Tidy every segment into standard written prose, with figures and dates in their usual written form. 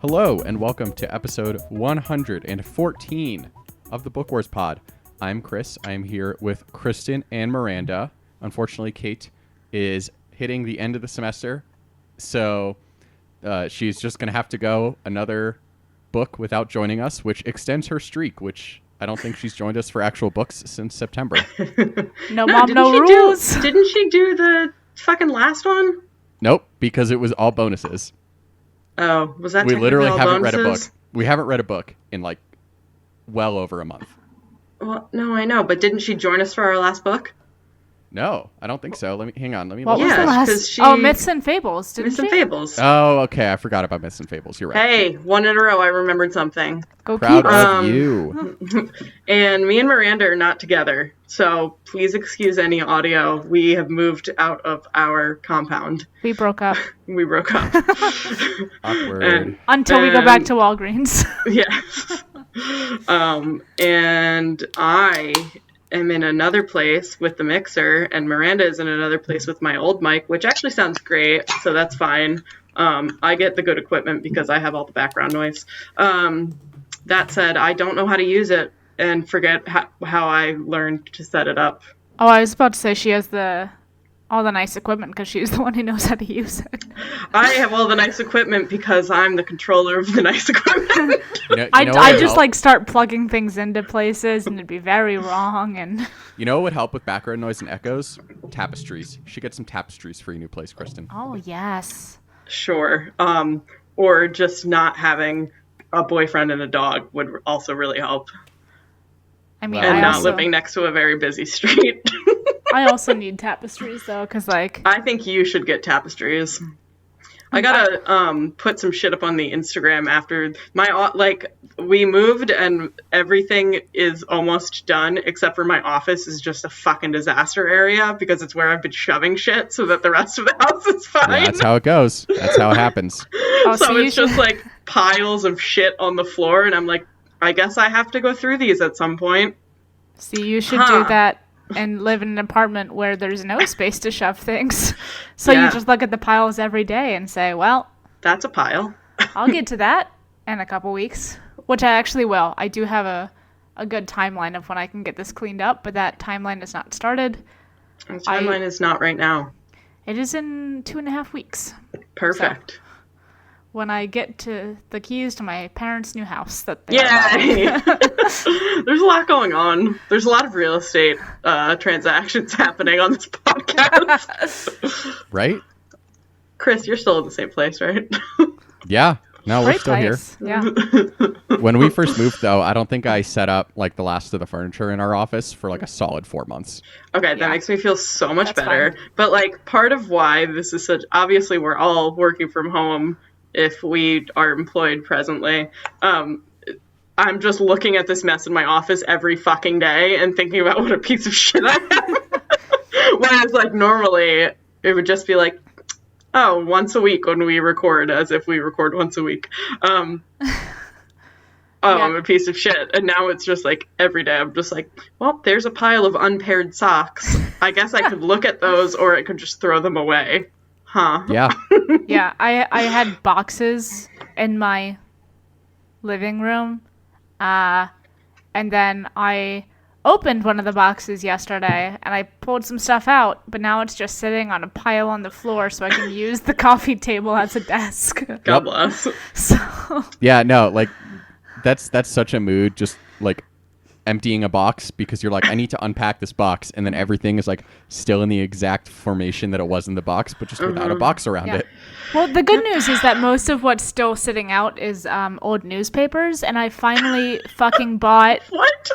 Hello, and welcome to episode 114 of the Book Wars Pod. I'm Chris. I am here with Kristen and Miranda. Unfortunately, Kate is hitting the end of the semester, so she's just going to have to go another book without joining us, which extends her streak, which I don't think she's joined us for actual books since September. No mom, no rules. Didn't she do the fucking last one? Nope, because it was all bonuses. Oh, was that We literally all haven't bonuses? read a book. We haven't read a book in like well over a month. Well, no, I know, but didn't she join us for our last book? No, I don't think so. Hang on. What was the last? 'cause she- Oh, Myths and Fables, didn't Myths and she? Fables. Oh, okay. I forgot about Myths and Fables. You're right. Hey, one in a row, I remembered something. Go Proud keep of you. And me and Miranda are not together, so please excuse any audio. We have moved out of our compound. We broke up We broke up. Awkward. until we go And- back to Walgreens. Yeah. And I am in another place with the mixer, and Miranda is in another place with my old mic, which actually sounds great, so that's fine. I get the good equipment because I have all the background noise. That said, I don't know how to use it and forget how I learned to set it up. Oh, I was about to say she has all the nice equipment because she's the one who knows how to use it. I have all the nice equipment because I'm the controller of the nice equipment. You know I what would just help? start plugging things into places and it'd be very wrong. And You know what would help with background noise and echoes? Tapestries. You should get some tapestries for your new place, Kristen. oh yes, Sure. Or just not having a boyfriend and a dog would also really help. I mean, Well, And I not also, living next to a very busy street. I also need tapestries though, because like I think you should get tapestries. I gotta put some shit up on the Instagram after we moved and everything is almost done except for my office is just a fucking disaster area because it's where I've been shoving shit so that the rest of the house is fine. Yeah, that's how it goes. That's how it happens. oh, So you it's just should- like piles of shit on the floor and I'm like, I guess I have to go through these at some point. see, you should Huh. do that and live in an apartment where there's no space to shove things. So Yeah. you just look at the piles every day and say, well, That's a pile. I'll get to that in a couple weeks, which I actually will. I do have a good timeline of when I can get this cleaned up, but that timeline is not started. The timeline is not right now. It is in 2.5 weeks Perfect. when I get to the keys to my parents' new house. That they are buying. Yay! There's a lot going on. There's a lot of real estate transactions happening on this podcast. Right? Chris, you're still in the same place, right? Yeah. No, we're Great still place. Yeah. here. When we first moved, though, I don't think I set up like the last of the furniture in our office for like a solid 4 months. Okay, that Yeah. makes me feel so much That's better. fine. But like part of why this is such obviously we're all working from home if we are employed presently. I'm just looking at this mess in my office every fucking day and thinking about what a piece of shit I have. Whereas like normally it would just be like, oh, once a week when we record, as if we record once a week. Oh, Yeah. I'm a piece of shit. And now it's just like every day I'm just like, well, there's a pile of unpaired socks. I guess I could look at those or I could just throw them away. Huh. Yeah. Yeah. I had boxes in my living room, and then I opened one of the boxes yesterday and I pulled some stuff out, but now it's just sitting on a pile on the floor so I can use the coffee table as a desk. God bless. So Yeah, no, like that's such a mood, just like emptying a box because you're like, I need to unpack this box, and then everything is like still in the exact formation that it was in the box, but just without a box around Yeah. it. Well, the good news is that most of what's still sitting out is old newspapers, and I finally fucking bought. What?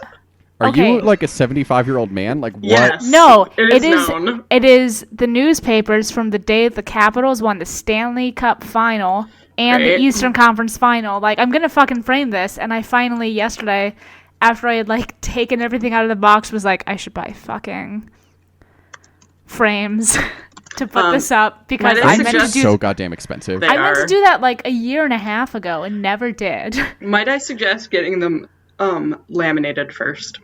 Are Okay. you like a 75-year-old man? Like what? Yes. No, It is known. It is the newspapers from the day the Capitals won the Stanley Cup final and Great. the Eastern Conference final. Like, I'm gonna fucking frame this, and I finally yesterday after I had like taken everything out of the box, was like, I should buy fucking frames to put this up because might I I meant to suggest- do. So goddamn expensive. They I meant to are. do that like a year and a half ago and never did. Might I suggest getting them laminated first?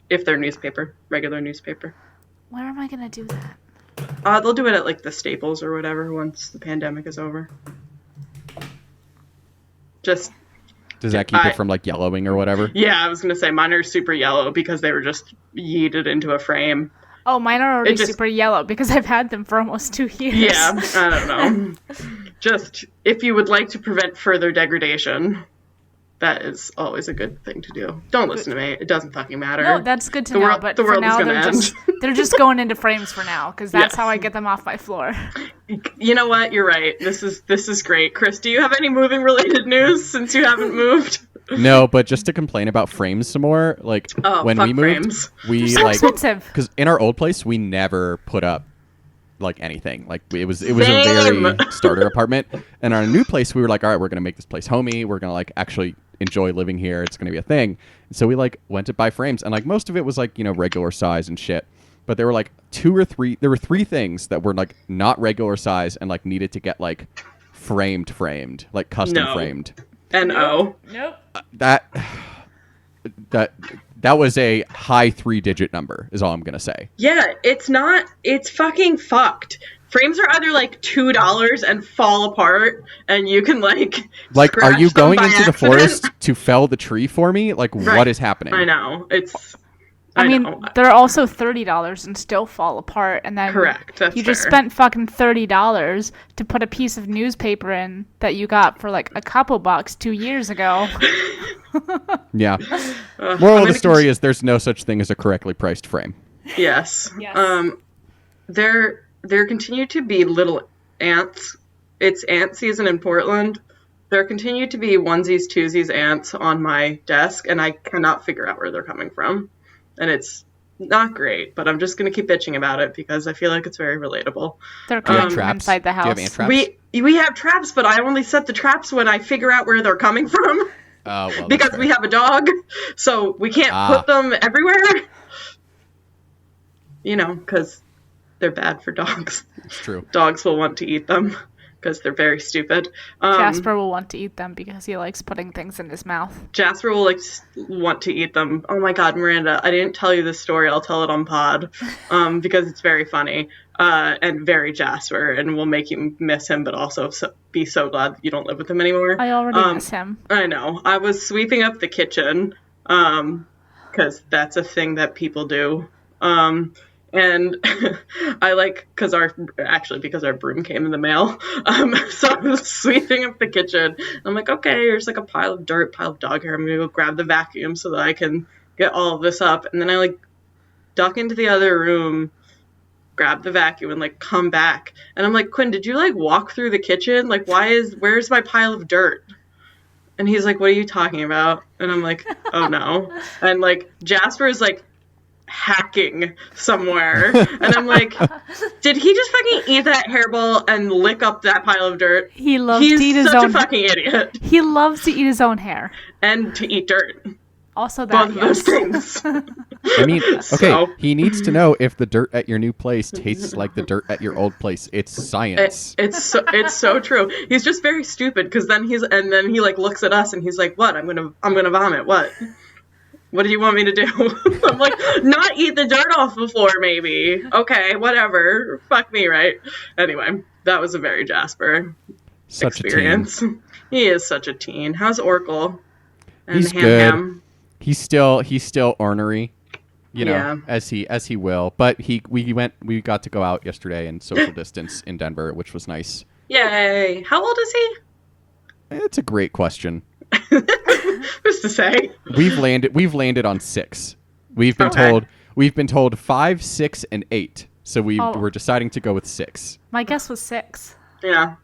If they're newspaper, regular newspaper. Where am I gonna do that? They'll do it at like the Staples or whatever once the pandemic is over. Just, Does that keep it from like yellowing or whatever? yeah, I was gonna say mine are super yellow because they were just yeeted into a frame. Oh, mine are already It just- super yellow because I've had them for almost 2 years. Yeah, I don't know. Just, if you would like to prevent further degradation, that is always a good thing to do. Don't listen to me. It doesn't fucking matter. No, that's good to The know. world- But the for world is now, gonna they're end. they're just going into frames for now because that's Yes. how I get them off my floor. You know what? You're right. This is great. Chris, do you have any moving related news since you haven't moved? No, but just to complain about frames some more, like Oh, when fuck we moved, frames. we So like expensive. because in our old place we never put up like anything. Like it was a Same. very starter apartment, and our new place we were like, all right, we're gonna make this place homey. We're gonna like actually enjoy living here. It's gonna be a thing. And so we like went to buy frames, and like most of it was like regular size and shit. But there were like there were three things that were like not regular size and like needed to get like framed, like custom No. framed. N-O. Nope. That was a high 3-digit number is all I'm gonna say. Yeah, it's fucking fucked. Frames are either like $2 and fall apart, and you can like Are scratch you them going by into the accident. forest to fell the tree for me? Like Right. what is happening? I know. I mean, know. they're also $30 and still fall apart, and then Correct, that's you just fair. spent fucking $30 to put a piece of newspaper in that you got for like a couple bucks 2 years ago. Yeah. I'm Moral of gonna the story is there's no such thing as a correctly priced frame. Yes. Yes. There continue to be little ants. It's ant season in Portland. There continue to be onesies, twosies ants on my desk, and I cannot figure out where they're coming from. And it's not great, but I'm just going to keep bitching about it because I feel like it's very relatable. They're Do you have coming from traps? inside the Do you have house. ant traps? We have traps, but I only set the traps when I figure out where they're coming from Oh, well, that's because fair. we have a dog, so we can't Ah. put them everywhere. Because they're bad for dogs. It's true. Dogs will want to eat them because they're very stupid. Jasper will want to eat them because he likes putting things in his mouth. Jasper will want to eat them. Oh my god, Miranda, I didn't tell you this story. I'll tell it on pod because it's very funny and very Jasper and will make you miss him, but also be so glad that you don't live with him anymore. I already miss him. I know. I was sweeping up the kitchen because that's a thing that people do. And because our broom came in the mail. So I was sweeping up the kitchen. I'm like, okay, here's like a pile of dirt, pile of dog hair. I'm going to go grab the vacuum so that I can get all of this up. And then I duck into the other room, grab the vacuum and come back. And I'm like, Quinn, did you walk through the kitchen? Where's my pile of dirt? And he's like, what are you talking about? And I'm like, oh no. And Jasper is hacking somewhere. And I'm like, did he just fucking eat that hairball and lick up that pile of dirt? He loves He's to eat his such a own. fucking idiot. He loves to eat his own hair. And to eat dirt. Also, Both that of those yes. things. I mean, okay, So- he needs to know if the dirt at your new place tastes like the dirt at your old place. It's science. It's so true. He's just very stupid because then he looks at us and he's like, "What? I'm gonna vomit. What? What do you want me to do?" I'm like, "Not eat the dirt off the floor, maybe. Okay, whatever. Fuck me, right?" Anyway, that was a very Jasper Such experience. He is such a teen. How's Oracle? And He's Ham good. Ham? He's still ornery, Yeah. as he will. But we got to go out yesterday and social distance in Denver, which was nice. Yay! How old is he? It's a great question. Who's to say? We've landed on 6. We've Okay. been told 5, 6, and 8. So we're deciding to go with 6. My guess was 6. Yeah.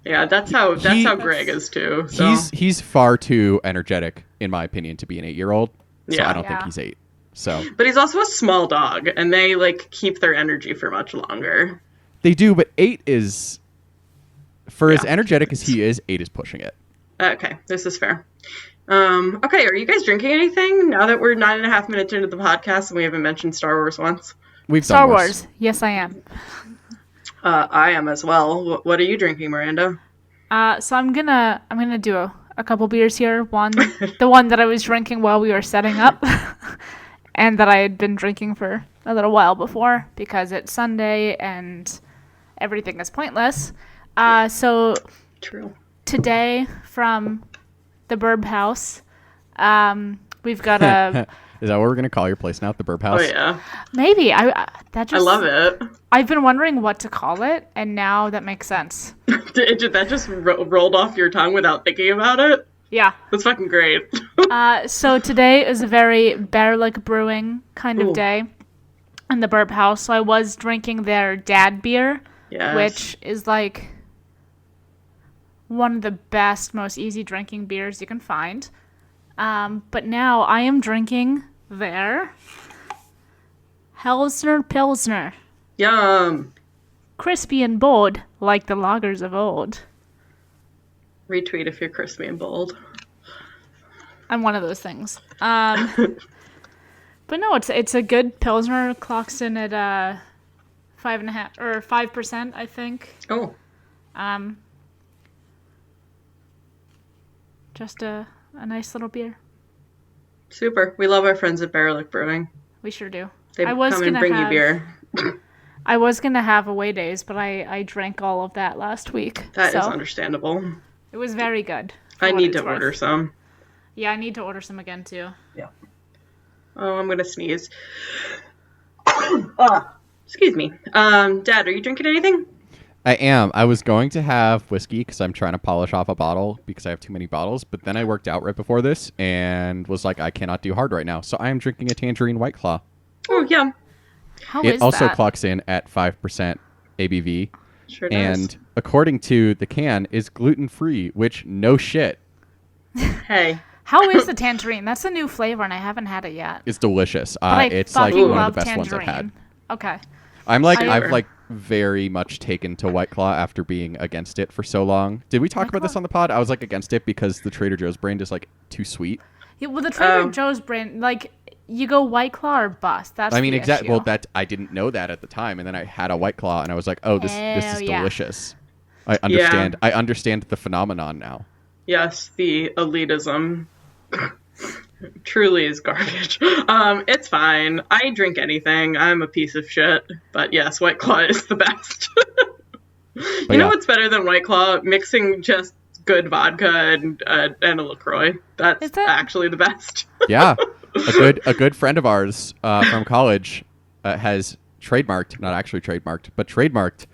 Yeah, that's how He- Greg is too. So. He's far too energetic, in my opinion, to be an 8-year-old. So Yeah. I don't think Yeah. he's 8. So But he's also a small dog, and they keep their energy for much longer. they do, but 8 is, for as Yeah. energetic as he is, 8 is pushing it. Okay, this is fair. Okay, are you guys drinking anything now that we're 9.5 minutes into the podcast and we haven't mentioned Star Wars once? We've Star done worse. Wars. Yes, I am. I am as well. What are you drinking, Miranda? So I'm gonna do a couple beers here. The one that I was drinking while we were setting up, and that I had been drinking for a little while before because it's Sunday and everything is pointless. So True. today from the Burb House, we've got a Is that what we're gonna call your place now? The Burp House? Oh yeah, maybe I love it. I've been wondering what to call it, and now that makes sense. Did that just rolled off your tongue without thinking about it? Yeah. That's fucking great. So today is a very Bearlick Brewing kind of Ooh. day in the Burp House. So I was drinking their dad beer, Yes. which is like one of the best, most easy drinking beers you can find. But now I am drinking their Helsner Pilsner. Yum. Crispy and bold, like the lagers of old. Retweet if you're crispy and bold. I'm one of those things. But no, it's a good Pilsner. Clocks in at 5.5 or 5%, I think. Oh, Just a nice little beer. super. We love our friends at Bearlick Brewing. We sure do. They I was come and gonna bring you have- beer. I was gonna have away days, but I drank all of that last week. That is so understandable. it was very good. for I what need it's to worth. order some. Yeah, I need to order some again too. Oh, I'm gonna sneeze. Excuse me. Dad, are you drinking anything? I am. I was going to have whiskey because I'm trying to polish off a bottle because I have too many bottles. But then I worked out right before this and was like, I cannot do hard right now. So I am drinking a Tangerine White Claw. Oh, yeah. How It is also that? clocks in at 5% ABV. Sure does. And according to the can, is gluten-free, which no shit Hey. How is the tangerine? That's a new flavor, and I haven't had it yet. is delicious. But I It's like fucking one love of the best ones tangerine. I've had. Okay. I've like very much taken to White Claw after being against it for so long. Did we talk White about this Claw? on the pod? I was like against it because the Trader Joe's brand is like too sweet. Yeah, well, the Trader Oh. Joe's brand, like, you go White Claw or bust. That's I mean, the exactly. issue. Well, that I didn't know that at the time, and then I had a White Claw, and I was like, "Oh, this Oh, is yeah. delicious." I understand. I understand the phenomenon now. Yes, the elitism truly is garbage. It's fine. I drink anything. I'm a piece of shit. But yes, White Claw is the best. You know yeah. what's better than White Claw? Mixing just good vodka and a LaCroix. That's Is it? actually the best. Yeah, a good friend of ours from college has trademarked, not actually trademarked, but trademarked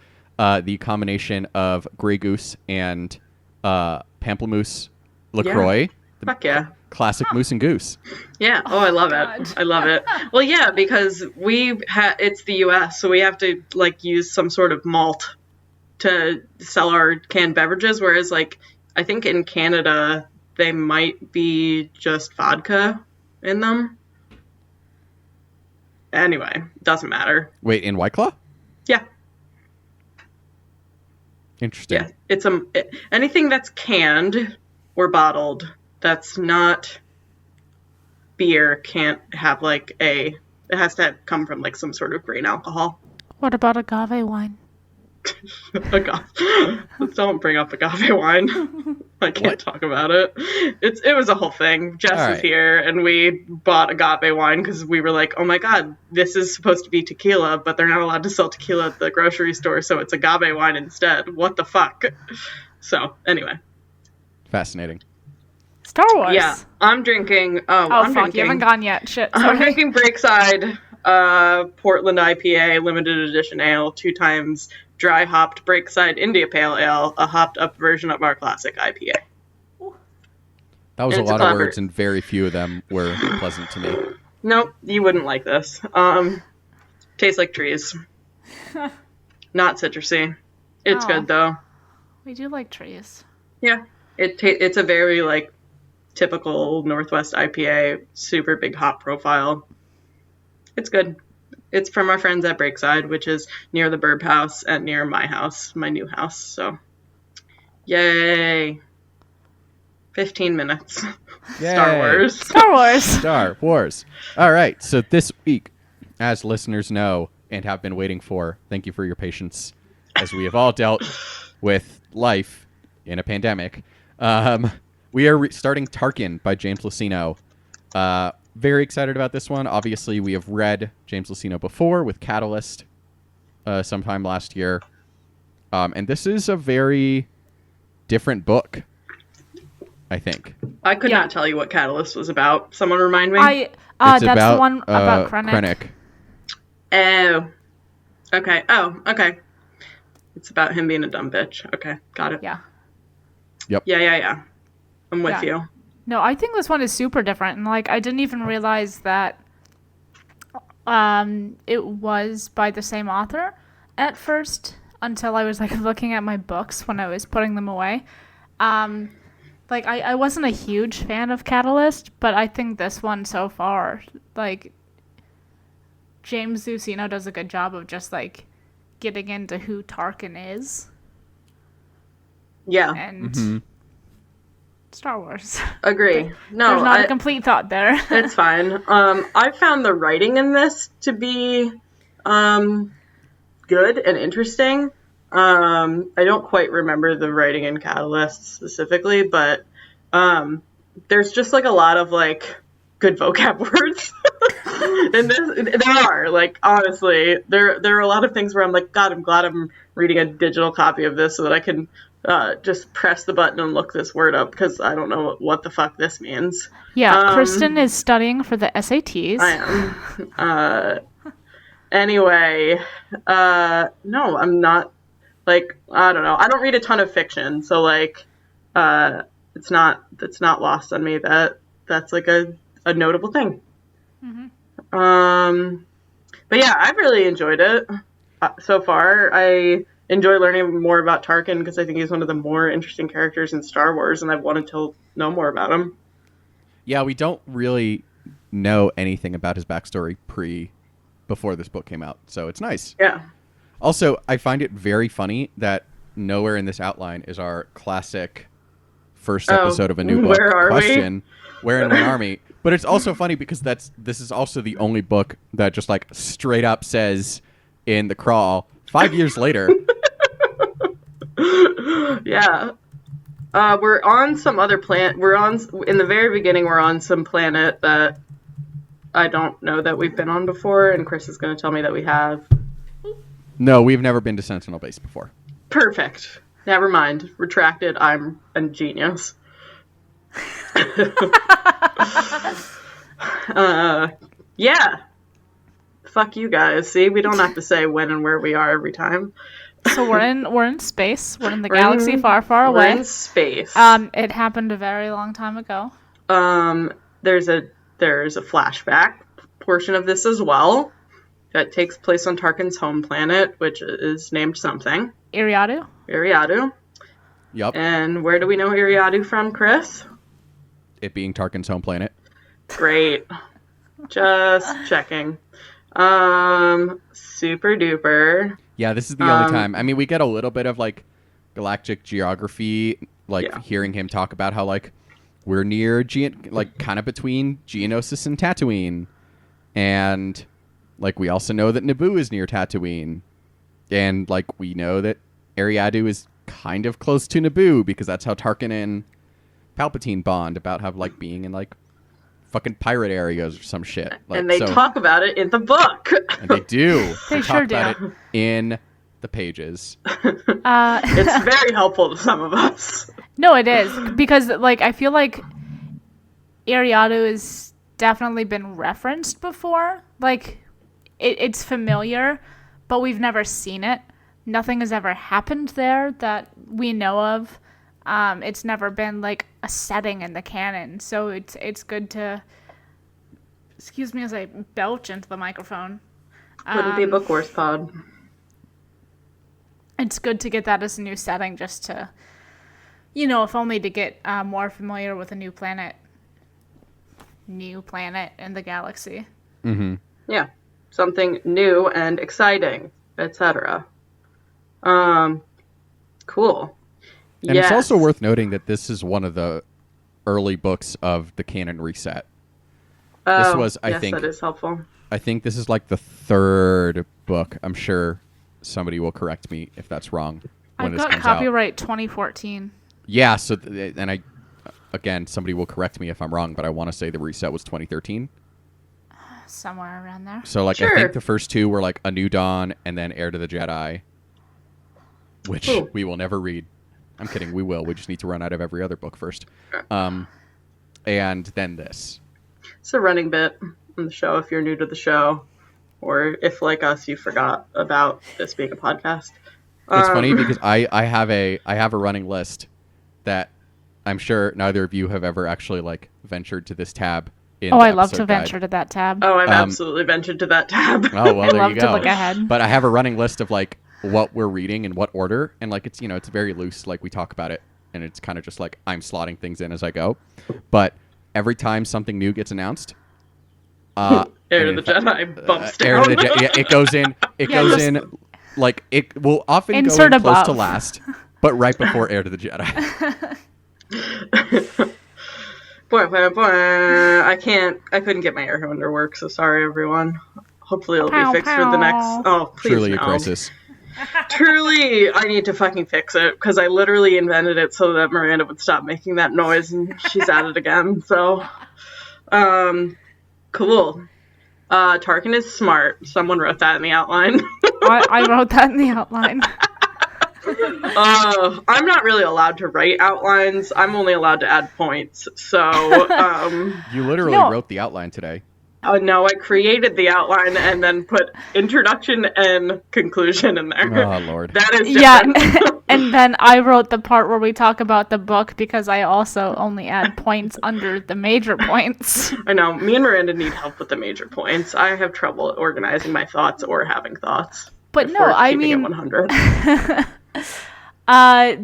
the combination of Grey Goose and Pamplemousse LaCroix, the Fuck yeah. classic Moose and Goose. Yeah. Oh, I love God. it. I love it. Well, yeah, because it's the U.S., so we have to like use some sort of malt to sell our canned beverages. Whereas, like, I think in Canada they might be just vodka in them. Anyway, doesn't matter. Wait, in White Claw? Yeah. Interesting. Yeah. It's anything that's canned or bottled that's not beer can't have like it has to come from like some sort of grain alcohol. What about agave wine? Agave. Don't bring up agave wine. I can't talk about it. It was a whole thing. Jess All was right. here and we bought agave wine because we were like, oh my god, this is supposed to be tequila, but they're not allowed to sell tequila at the grocery store, so it's agave wine instead. What the fuck? So anyway, Fascinating. Star Wars. yeah, I'm drinking. Oh, I'm fuck. drinking, You haven't gone yet. Shit. I'm Sorry. drinking Breakside Portland IPA limited edition ale, 2 times dry hopped Breakside India Pale Ale, a hopped up version of our classic IPA. That was a It's lot of clever. words, and very few of them were pleasant to me. Nope, you wouldn't like this. Tastes like trees. Not citrusy. It's Oh. good though. We do like trees. Yeah, it's a very like typical Northwest IPA, super big hop profile. It's good. It's from our friends at Breakside, which is near the Burb House and near my house, my new house. So, yay! 15 minutes. Yay. Star Wars. Star Wars. Star Wars. All right. So this week, as listeners know and have been waiting for, thank you for your patience as we have all dealt with life in a pandemic. We are starting Tarkin by James Luceno. Very excited about this one. Obviously, we have read James Luceno before with Catalyst sometime last year. And this is a very different book, I think. I could Yeah. not tell you what Catalyst was about. Someone remind me? It's It's that's the one about Krennic. Oh. Okay. Oh, okay. It's about him being a dumb bitch. Okay, got it. Yeah. Yeah. I'm with Yeah. you. No, I think this one is super different, and like I didn't even realize that it was by the same author at first until I was like looking at my books when I was putting them away. Like I wasn't a huge fan of Catalyst, but I think this one so far, like James Luceno does a good job of just like getting into who Tarkin is Yeah, and Star Wars. agree. No, There's not a complete thought there. it's fine. I found the writing in this to be good and interesting. I don't quite remember the writing in Catalyst specifically, but there's just like a lot of like good vocab words. And there are, like, honestly, there are a lot of things where I'm like, God, I'm glad I'm reading a digital copy of this so that I can just press the button and look this word up, because I don't know what the fuck this means. Yeah, Kristen is studying for the SATs. I am. Anyway, no, I'm not, like, I don't know. I don't read a ton of fiction, so, like, it's not lost on me that that's, like, a notable thing. But yeah, I've really enjoyed it so far. I enjoy learning more about Tarkin because I think he's one of the more interesting characters in Star Wars, and I've wanted to know more about him. Yeah, we don't really know anything about his backstory before this book came out, so it's nice. Yeah. Also, I find it very funny that nowhere in this outline is our classic first episode of a new book where are we? question. Where in When Army? But it's also funny because this is also the only book that just like straight up says in the crawl 5 years later. Yeah. We're on some other planet. In the very beginning, we're on some planet that I don't know that we've been on before, and Chris is going to tell me that we have. No, we've never been to Sentinel Base before. Perfect. Never mind. Retracted. I'm a genius. Yeah. Fuck you guys. See, we don't have to say when and where we are every time. So we're in space. We're in the galaxy far, far away. We're in space. It happened a very long time ago. There's a flashback portion of this as well that takes place on Tarkin's home planet, which is named something. Iriadu? Iriadu. Yup. And where do we know Iriadu from, Chris? It being Tarkin's home planet. Great. Just checking. Super duper. Yeah, this is the only time. I mean, we get a little bit of like galactic geography, like Yeah. hearing him talk about how like we're near like kind of between Geonosis and Tatooine, and like we also know that Naboo is near Tatooine, and like we know that Iriadu is kind of close to Naboo because that's how Tarkin and Palpatine bond, about how like being in like fucking pirate areas or some shit. Like, And they talk about it in the book. And they do. They talk sure about do. it in the pages. It's very helpful to some of us. No, it is. Because, like, I feel like Iriadu has definitely been referenced before. Like, it's familiar, but we've never seen it. Nothing has ever happened there that we know of. It's never been, like, a setting in the canon. So it's good to... Excuse me as I belch into the microphone. Wouldn't be a Book Wars pod. It's good to get that as a new setting just to, you know, if only to get more familiar with a new planet in the galaxy. Mm-hmm. Yeah. Something new and exciting, etc. Cool. And it's also worth noting that this is one of the early books of the canon reset. Oh, This was, I yes, think, that is helpful. I think this is like the third book. I'm sure somebody will correct me if that's wrong when I've this got comes out. copyright 2014. Yeah, so again, somebody will correct me if I'm wrong, but I want to say the reset was 2013. Somewhere around there. So like Sure. I think the first two were like A New Dawn and then Heir to the Jedi, which Ooh. we will never read. I'm kidding, we will. We just need to run out of every other book first. And then this. It's a running bit on the show if you're new to the show, or if, like us, you forgot about this being a podcast. It's funny because I have a running list that I'm sure neither of you have ever actually like ventured to this tab. In Oh, the I love to episode guide. venture to that tab. Oh, I've absolutely ventured to that tab. Oh well, I there love you to go. look ahead. But I have a running list of like what we're reading in what order, and like it's it's very loose. Like we talk about it, and it's kind of just like I'm slotting things in as I go. But every time something new gets announced, Heir to and the in fact, Jedi bumps Heir to down. the yeah, it goes in. It Yeah, goes just- in like it will often Insert go in close to above. last, but right before Heir to the Jedi. Boy, I couldn't get my air horn to work, so sorry, everyone. Hopefully it'll Pow, be fixed for the next... pow. Oh, please Truly no. a crisis. Truly, I need to fucking fix it, because I literally invented it so that Miranda would stop making that noise, and she's at it again, so... Cool. Tarkin is smart. Someone wrote that in the outline. I wrote that in the outline. I'm not really allowed to write outlines. I'm only allowed to add points. So, You literally No. wrote the outline today. no, I created the outline and then put introduction and conclusion in there. Oh Lord. That is Yeah, different. and then I wrote the part where we talk about the book because I also only add points under the major points. I know. Me and Miranda need help with the major points. I have trouble organizing my thoughts or having thoughts. But if no, we're I keeping it mean, 100.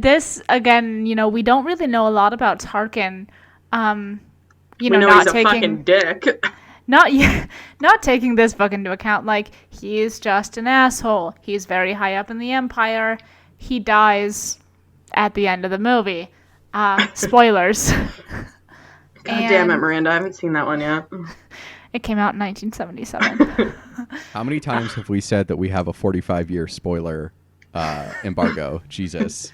this again, we don't really know a lot about Tarkin. We know not he's a fucking dick. not taking this book into account. Like, he's just an asshole. He's very high up in the Empire. He dies at the end of the movie. Spoilers. God damn it, Miranda. I haven't seen that one yet. It came out in 1977. How many times have we said that we have a 45-year spoiler embargo? Jesus.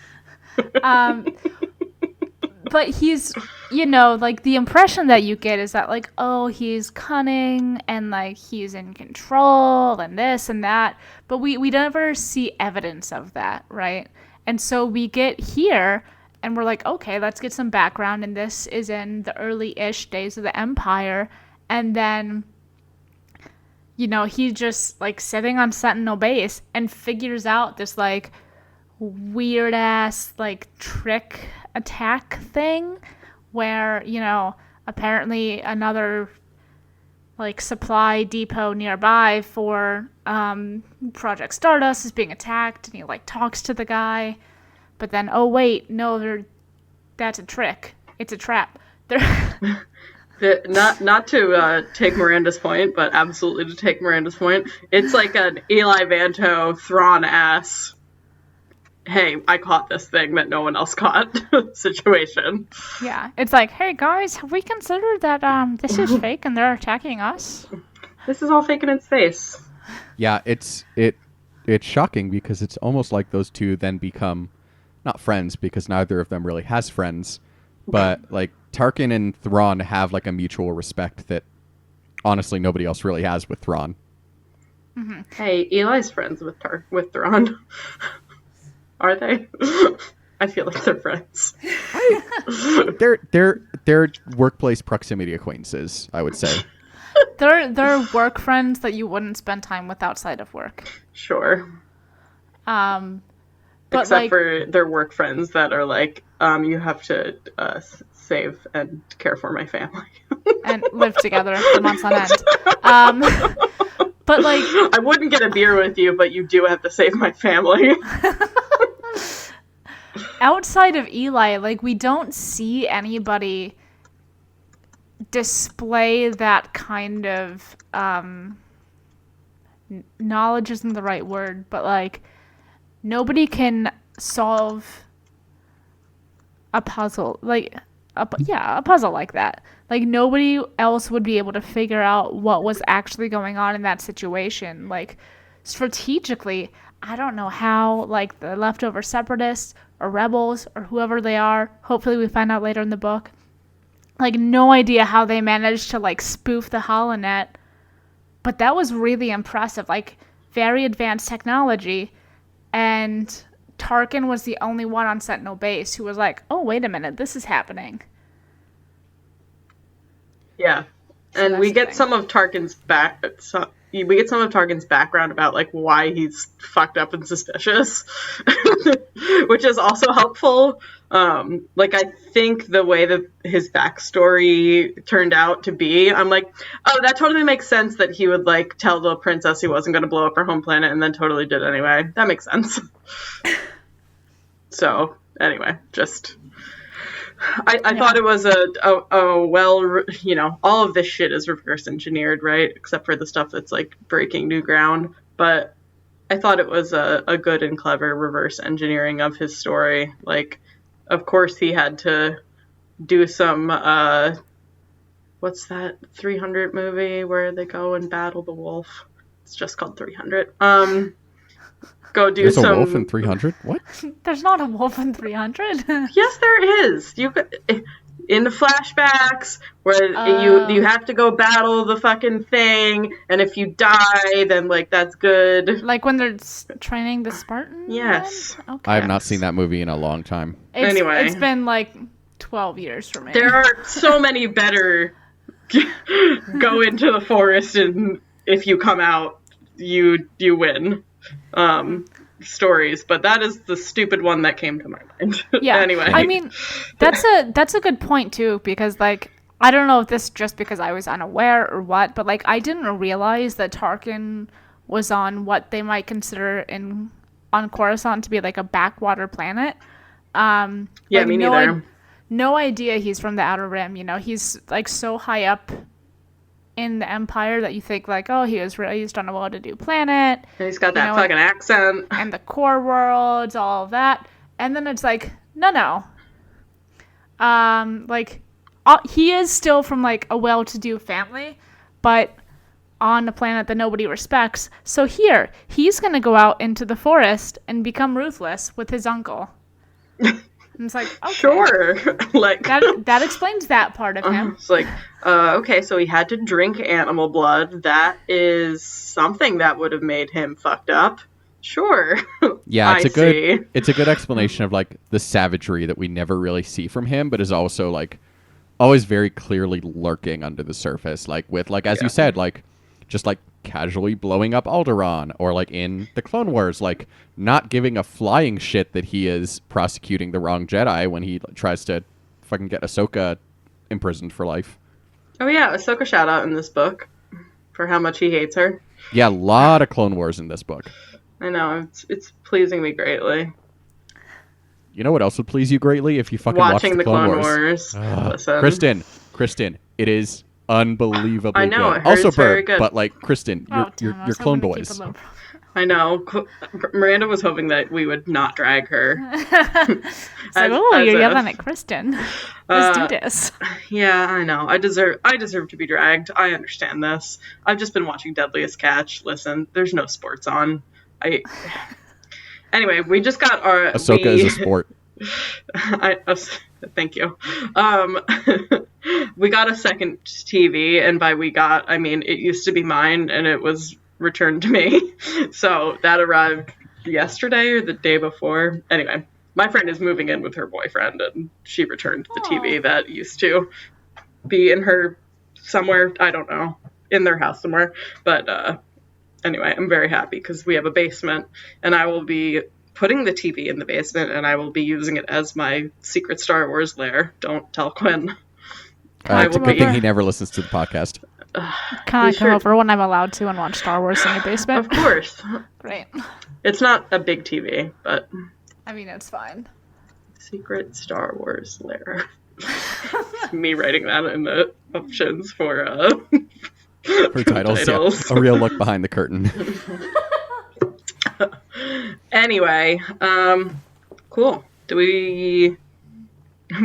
But he's, like, the impression that you get is that, like, oh, he's cunning and, like, he's in control and this and that. But we never see evidence of that, right? And so we get here and we're like, okay, let's get some background. And this is in the early-ish days of the Empire. And then, he's just, like, sitting on Sentinel Base and figures out this, like, weird-ass, like, trick attack thing where, apparently another, like, supply depot nearby for Project Stardust is being attacked, and he, like, talks to the guy. But then, oh, wait, no, that's a trick. It's a trap. Not to take Miranda's point, but absolutely to take Miranda's point. It's like an Eli Vanto Thrawn ass. Hey, I caught this thing that no one else caught situation. Yeah, it's like, hey guys, have we considered that this is fake and they're attacking us? This is all fake in its face. Yeah, it's shocking because it's almost like those two then become not friends because neither of them really has friends, but like Tarkin and Thrawn have like a mutual respect that honestly nobody else really has with Thrawn. Hey, Eli's friends with Thrawn. Are they? I feel like they're friends. They're workplace proximity acquaintances, I would say. They're work friends that you wouldn't spend time with outside of work. Sure. But Except like, for their work friends that are like, you have to save and care for my family. and live together for months on end. But like, I wouldn't get a beer with you, but you do have to save my family. outside of Eli, like, we don't see anybody display that kind of knowledge isn't the right word, but like, nobody can solve a puzzle. Like, a puzzle like that. Like nobody else would be able to figure out what was actually going on in that situation. Like strategically, I don't know how like the leftover separatists or rebels or whoever they are, hopefully we find out later in the book, like no idea how they managed to like spoof the holonet. But that was really impressive, like very advanced technology. And Tarkin was the only one on Sentinel Base who was like, oh, wait a minute, this is happening. Yeah. So And we that's the get thing. some of Tarkin's background about like why he's fucked up and suspicious, which is also helpful. Like I think the way that his backstory turned out to be, I'm like, oh, that totally makes sense that he would like tell the princess he wasn't going to blow up her home planet and then totally did anyway. That makes sense. So anyway, just I thought it was a well, you know, all of this shit is reverse engineered, right? Except for the stuff that's like breaking new ground. But I thought it was a good and clever reverse engineering of his story. Like, of course he had to do some, what's that 300 movie where they go and battle the wolf? It's just called 300. Go do There's some. a wolf in 300? What? There's not a wolf in 300. Yes, there is. You could, in the flashbacks where you have to go battle the fucking thing, and if you die, then like that's good. Like when they're training the Spartan? Yes. Okay. I have not seen that movie in a long time. Anyway. It's been like 12 years for me. There are so many better go into the forest and if you come out, you win. Stories, but that is the stupid one that came to my mind. Yeah. Anyway. I mean, that's a good point too, because like I don't know if this is just because I was unaware or what, but like I didn't realize that Tarkin was on what they might consider on Coruscant to be like a backwater planet. Yeah, like, me neither. No idea he's from the Outer Rim. You know, he's like so high up in the Empire that you think like, oh, he was raised on a well-to-do planet. And he's got that know, fucking accent. And the core worlds, all of that. And then it's like, no. He is still from like a well-to-do family, but on a planet that nobody respects. So here, he's going to go out into the forest and become ruthless with his uncle. And it's like, okay. Sure. Like That explains that part of him. it's like, okay, so he had to drink animal blood. That is something that would have made him fucked up. Sure. Yeah, it's see. It's a good explanation of like the savagery that we never really see from him, but is also like always very clearly lurking under the surface, like with like as you said, like just like casually blowing up Alderaan, or like in the Clone Wars, like not giving a flying shit that he is prosecuting the wrong Jedi when he tries to fucking get Ahsoka imprisoned for life. Oh yeah, Ahsoka shout out in this book for how much he hates her. Yeah, a lot of Clone Wars in this book. I know, it's pleasing me greatly. You know what else would please you greatly if you fucking Watching watched the Clone Clone Wars? Wars. Listen. Kristen, it is unbelievably I know, good. I heard Also it's very Burb, good. but like Kristen, you're Clone Boys. I know. Miranda was hoping that we would not drag her. It's like, oh, as you're a- yelling at Kristen. Let's do this. Yeah, I know. I deserve to be dragged. I understand this. I've just been watching Deadliest Catch. Listen, there's no sports on. Anyway, we just got our Ahsoka is a sport. Thank you. We got a second TV, and by we got, I mean it used to be mine, and it was returned to me. So that arrived yesterday or the day before. Anyway, my friend is moving in with her boyfriend, and she returned the TV that used to be in her somewhere. I don't know, in their house somewhere. But anyway, I'm very happy because we have a basement, and I will be putting the TV in the basement, and I will be using it as my secret Star Wars lair. Don't tell Quinn. It's a will good be- thing he never listens to the podcast. Can I come over when I'm allowed to and watch Star Wars in your basement? Of course. Great. It's not a big TV, but I mean, it's fine. secret Star Wars lair. Me writing that in the options for For titles, yeah. A real look behind the curtain. Anyway, cool. Do we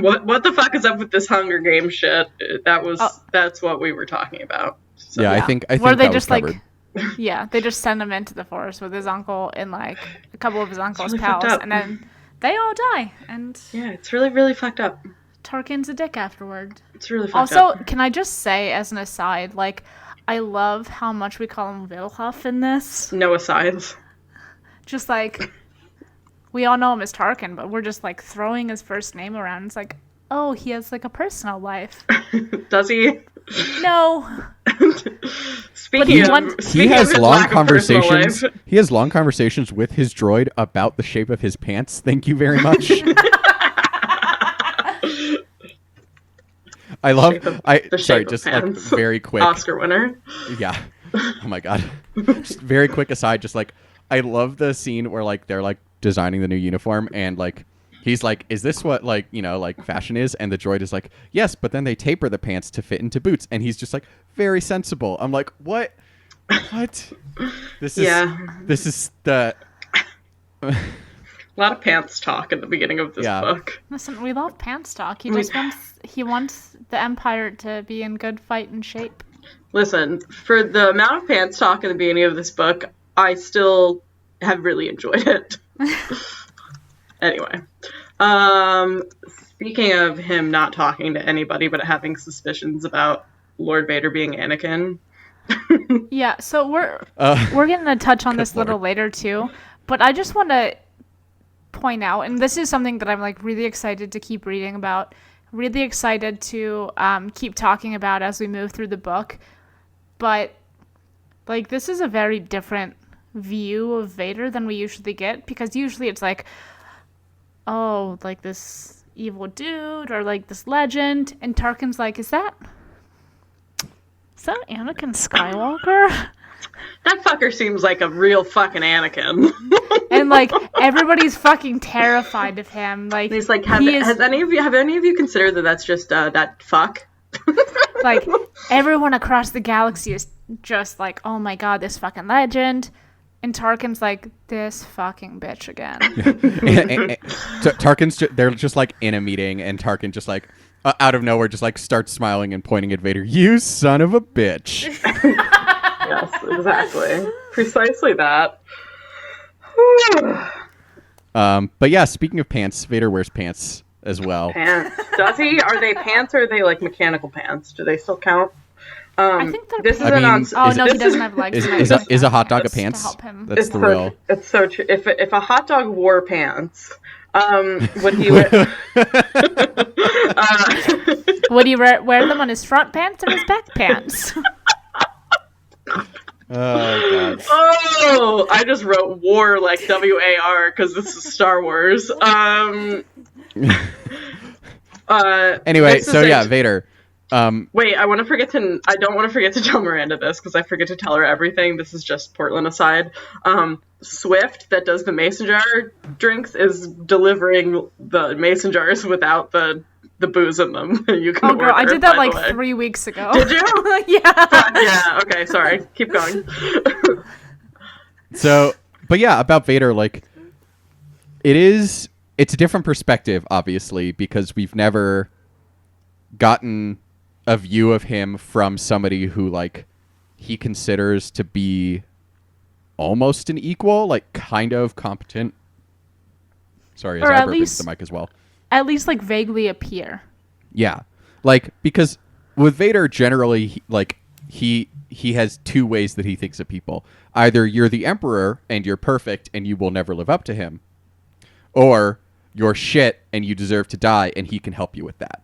What the fuck is up with this Hunger Games shit? That's what we were talking about. So. Yeah, I think Where they that was just covered. yeah, they just send him into the forest with his uncle and like a couple of his uncle's really pals, fucked up. and then they all die. And Yeah, it's really, really fucked up. Tarkin's a dick afterward. It's really fucked up. Also, can I just say as an aside, like, I love how much we call him Wilhuff in this. No asides. Just like, we all know him as Tarkin, but we're just like throwing his first name around. It's like, oh, he has like a personal life. Does he? No. Speaking of, he speaking He of has his long lack of personal conversations. life- He has long conversations with his droid about the shape of his pants. Thank you very much. I love. The Sorry, shape of just like pants. very quick. Oscar winner. Yeah. Oh my god. Just very quick aside. Just like I love the scene where like they're like designing the new uniform and like he's like, "Is this what like like fashion is?" And the droid is like, "Yes," but then they taper the pants to fit into boots, and he's just like, "Very sensible." I'm like, "What? What? This is This is the." A lot of pants talk at the beginning of this book. Listen, we love pants talk. He wants the Empire to be in good fighting shape. Listen, for the amount of pants talk at the beginning of this book, I still have really enjoyed it. Anyway, speaking of him not talking to anybody but having suspicions about Lord Vader being Anakin. Yeah, so we're going to touch on this a little later too, but I just want to point out, and this is something that I'm like really excited to keep reading about, really excited to keep talking about as we move through the book, but like this is a very different view of Vader than we usually get, because usually it's like, oh, like this evil dude or like this legend, and Tarkin's like, is that Anakin Skywalker? That fucker seems like a real fucking Anakin. And like everybody's fucking terrified of him. Like He's like, have any of you considered that that's just that fuck? Like everyone across the galaxy is just like, oh my god, this fucking legend. And Tarkin's like, this fucking bitch again. Tarkin's they're just like in a meeting, and Tarkin just like out of nowhere just like starts smiling and pointing at Vader. You son of a bitch. Yes, exactly. Precisely that. But yeah, speaking of pants, Vader wears pants as well. Pants. Does he? Are they pants or are they like mechanical pants? Do they still count? I think they're this pants. is Oh no, he doesn't have legs. Is a hot dog a pants? To help him. That's the real. It's so true. If a hot dog wore pants, would he wear? Would he wear them on his front pants or his back pants? Oh god. Oh, I just wrote war like WAR because this is Star Wars. Anyway, so yeah, Vader. Wait, I don't want to forget to tell Miranda this because I forget to tell her everything. This is just Portland aside. Swift, that does the mason jar drinks, is delivering the mason jars without the booze in them. You can girl, order, I did that by like the way. 3 weeks ago. Did you? Yeah. Yeah. Okay. Sorry. Keep going. So, but yeah, about Vader, like it's a different perspective, obviously, because we've never gotten a view of him from somebody who like he considers to be almost an equal, like kind of competent. Sorry, as Or I at burp into least- the mic as well. At least like vaguely appear. Yeah, like because with Vader, generally, he has two ways that he thinks of people. Either you're the Emperor and you're perfect and you will never live up to him, or you're shit and you deserve to die and he can help you with that.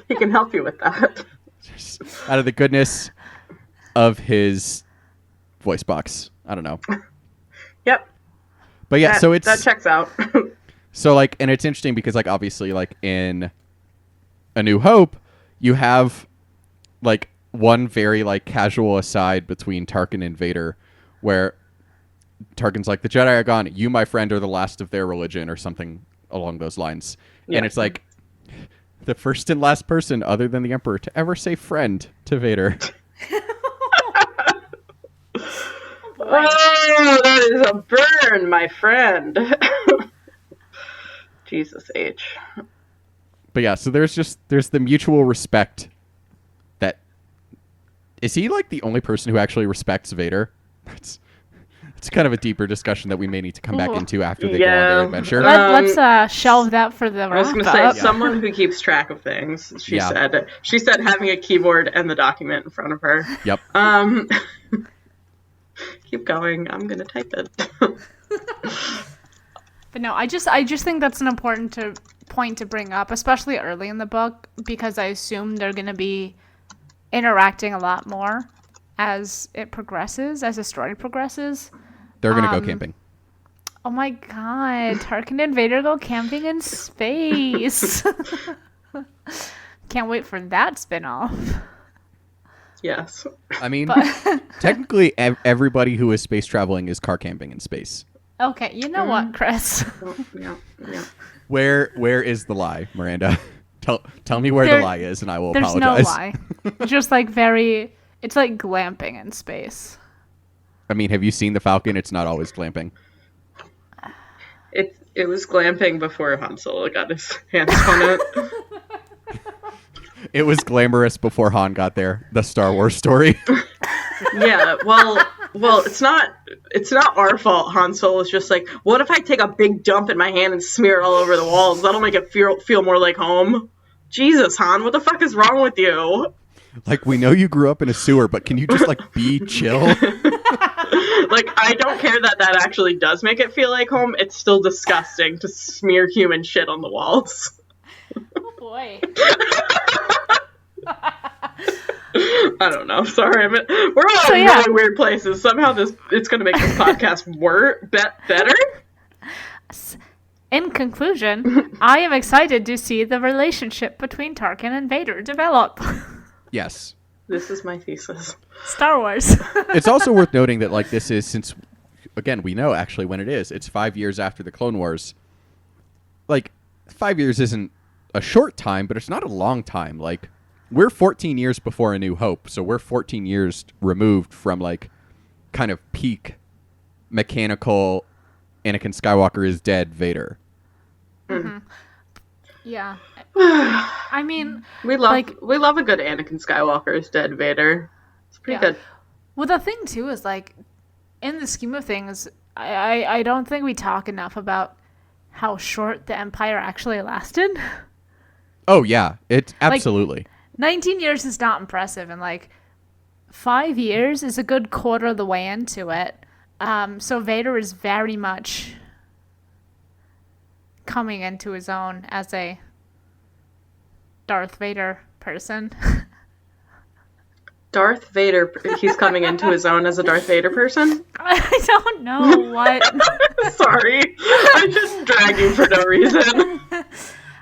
He can help you with that. Out of the goodness of his voice box. I don't know. Yep. But yeah, so that checks out. So like, and it's interesting because like obviously like in A New Hope, you have like one very like casual aside between Tarkin and Vader, where Tarkin's like, the Jedi are gone. You, my friend, are the last of their religion, or something along those lines. Yeah. And it's like the first and last person other than the Emperor to ever say friend to Vader. Oh, that is a burn, my friend. Jesus H. But yeah, so there's the mutual respect that is he like the only person who actually respects Vader? It's kind of a deeper discussion that we may need to come back Ooh. into after they go on their adventure. Let's shelve that for the I was going to wrap say, up. someone who keeps track of things, she said having a keyboard and the document in front of her. Yep. Keep going. I'm going to type it. But no, I just think that's an important point to bring up, especially early in the book, because I assume they're going to be interacting a lot more as it progresses, as the story progresses. They're going to go camping. Oh my god, Tarkin and Vader go camping in space. Can't wait for that spin-off. Yes. I mean, technically everybody who is space traveling is car camping in space. Okay, you know what, Chris? Yeah. Where is the lie, Miranda? Tell me where the lie is, and I will There's apologize. no lie. Just like it's like glamping in space. I mean, have you seen the Falcon? It's not always glamping. It was glamping before Han Solo got his hands on it. It was glamorous before Han got there. The Star Wars story. Yeah, well, it's not our fault. Han Solo's just like, what if I take a big dump in my hand and smear it all over the walls? That'll make it feel more like home. Jesus, Han, what the fuck is wrong with you? Like, we know you grew up in a sewer, but can you just, like, be chill? Like, I don't care that actually does make it feel like home. It's still disgusting to smear human shit on the walls. Oh boy. I don't know. Sorry, we're all in really weird places. Somehow it's going to make this podcast better. In conclusion, I am excited to see the relationship between Tarkin and Vader develop. Yes. This is my thesis. Star Wars. It's also worth noting that, like, this is, since, again, we know actually when it is. It's 5 years after the Clone Wars. Like, 5 years isn't a short time, but it's not a long time. Like, we're 14 years before A New Hope, so we're 14 years removed from, like, kind of peak mechanical Anakin Skywalker is dead Vader. Mm-hmm. Yeah. I mean, we love a good Anakin Skywalker is dead Vader. It's pretty good. Well, the thing too is, like, in the scheme of things, I don't think we talk enough about how short the Empire actually lasted. Oh yeah, it absolutely. Like, 19 years is not impressive, and like 5 years is a good quarter of the way into it. So Vader is very much coming into his own as a Darth Vader person. Darth Vader, he's coming into his own as a Darth Vader person? I don't know what. Sorry. I'm just dragging for no reason.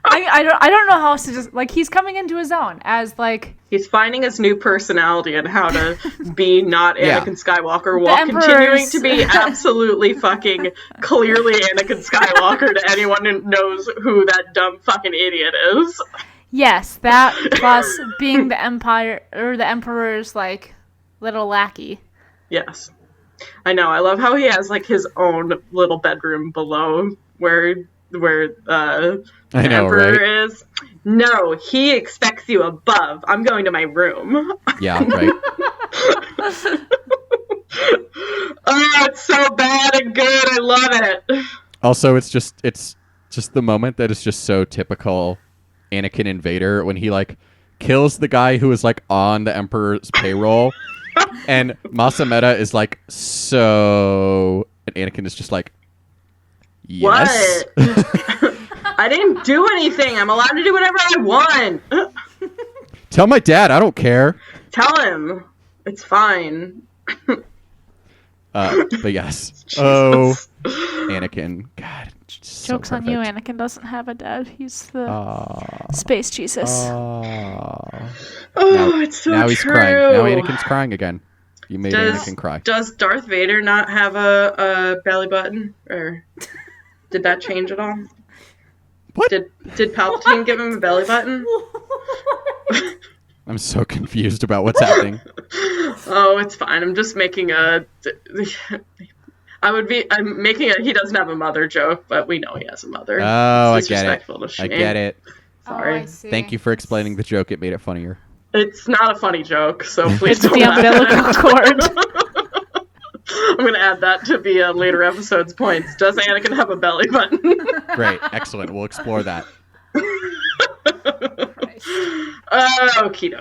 I don't know how else to just, like, he's coming into his own as, like... He's finding his new personality and how to be not Anakin Skywalker while Emperor's... continuing to be absolutely fucking clearly Anakin Skywalker to anyone who knows who that dumb fucking idiot is. Yes, that plus being the Empire, or the Emperor's, like, little lackey. Yes. I know, I love how he has, like, his own little bedroom below where the Emperor is. No, he expects you above. I'm going to my room. Yeah, right. Oh, it's so bad and good. I love it. Also, it's just the moment that is just so typical Anakin and Vader when he, like, kills the guy who is, like, on the Emperor's payroll, and Masameda is like, so, and Anakin is just like, yes. What? I didn't do anything. I'm allowed to do whatever I want. Tell my dad, I don't care. Tell him. It's fine. But yes. Oh, Anakin. God. Joke's on you, Anakin doesn't have a dad. He's the space Jesus. Oh, now, it's so now he's true. crying. Now Anakin's crying again. You made Anakin cry. Does Darth Vader not have a belly button? Or did that change at all? What? Did Palpatine give him a belly button? I'm so confused about what's happening. Oh, it's fine. I'm just making a... I'm making a he doesn't have a mother joke, but we know he has a mother. Oh, It's I get it. disrespectful to I Shane. get it. Sorry. Oh, I see. Thank you for explaining the joke. It made it funnier. It's not a funny joke, so please It's don't the laugh. umbilical cord. I'm going to add that to the later episode's points. Does Anakin have a belly button? Great. Excellent. We'll explore that. Okie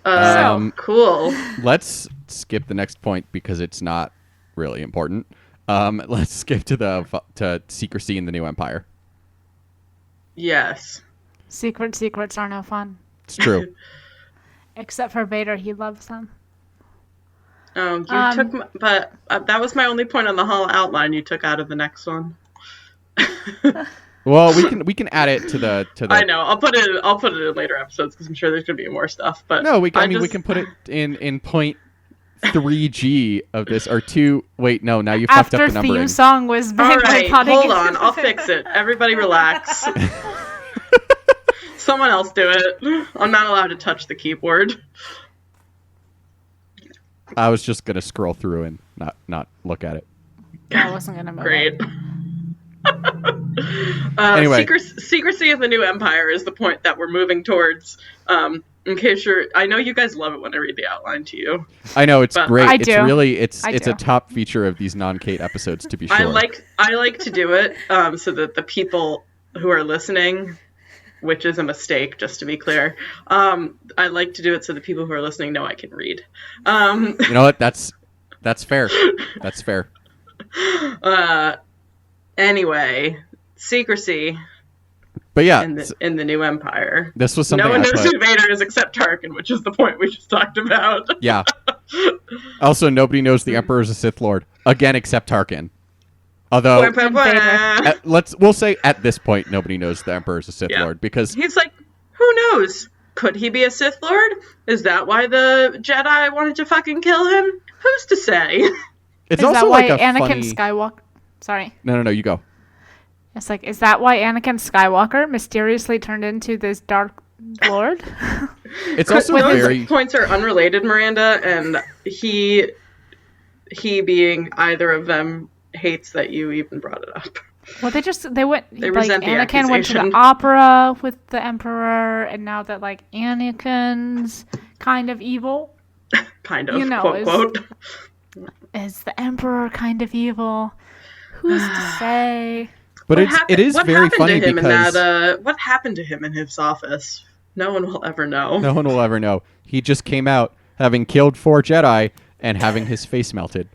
dokie. Cool. Let's skip the next point because it's not really important. Let's skip to secrecy in the new empire. Yes. Secrets are no fun. It's true. Except for Vader, he loves them. Oh, you took, but that was my only point on the whole outline. You took out of the next one. Well, we can add it to the. I know. I'll put it in later episodes because I'm sure there's gonna be more stuff. But No, we can put it in point 3G of this or 2. Wait, no. Now you fucked After up the numbering. theme song was all bang right, by Potty. hold on. I'll fix it. Everybody relax. Someone else do it. I'm not allowed to touch the keyboard. I was just gonna scroll through and not look at it. I wasn't gonna move Great. it. Anyway. Secrecy of the new empire is the point that we're moving towards. In case I know you guys love it when I read the outline to you. I know it's But great. I It's do. really it's I a do. top feature of these non-Kate episodes to be sure. I like to do it so that the people who are listening, which is a mistake, just to be clear, I like to do it so the people who are listening know I can read. You know what? That's fair. That's fair. Anyway, secrecy But yeah, in the new empire. this was something No one I knows put. who Vader is except Tarkin, which is the point we just talked about. Yeah. Also, nobody knows the Emperor is a Sith Lord again, except Tarkin. Although, we'll say at this point, nobody knows the Emperor is a Sith Yeah. Lord because He's like, who knows? Could he be a Sith Lord? Is that why the Jedi wanted to fucking kill him? Who's to say? it's Is also that why like a Anakin funny. Skywalker? Sorry. No, you go. It's like, is that why Anakin Skywalker mysteriously turned into this Dark Lord? It's also Those very. points are unrelated, Miranda, and he being either of them hates that you even brought it up. Well, they went like resent the Anakin went to the accusation. opera with the Emperor, and now that like Anakin's kind of evil, Kind of, You know, quote, is- quote. is the Emperor kind of evil? Who's to say? But it is what very happened funny to him because in that, what happened to him in his office? No one will ever know. no one will ever know. He just came out having killed 4 Jedi and having his face melted.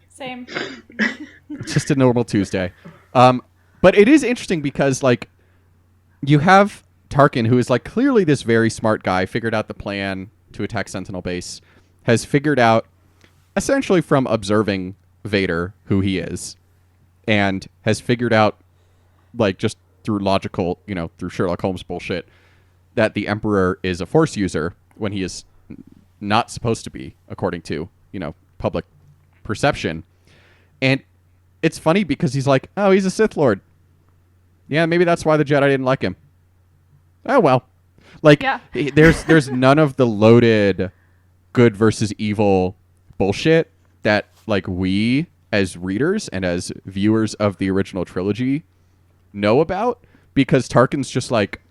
Same. It's just a normal Tuesday. But it is interesting because, like, you have Tarkin, who is, like, clearly this very smart guy, figured out the plan to attack Sentinel Base, has figured out, essentially from observing Vader, who he is, and has figured out, like, just through logical, through Sherlock Holmes bullshit, that the Emperor is a Force user when he is not supposed to be, according to, public perception. And it's funny because he's like, oh, he's a Sith Lord. Yeah, maybe that's why the Jedi didn't like him. Oh, well. Like, Yeah. there's none of the loaded good versus evil bullshit that, like, we as readers and as viewers of the original trilogy know about, because Tarkin's just like,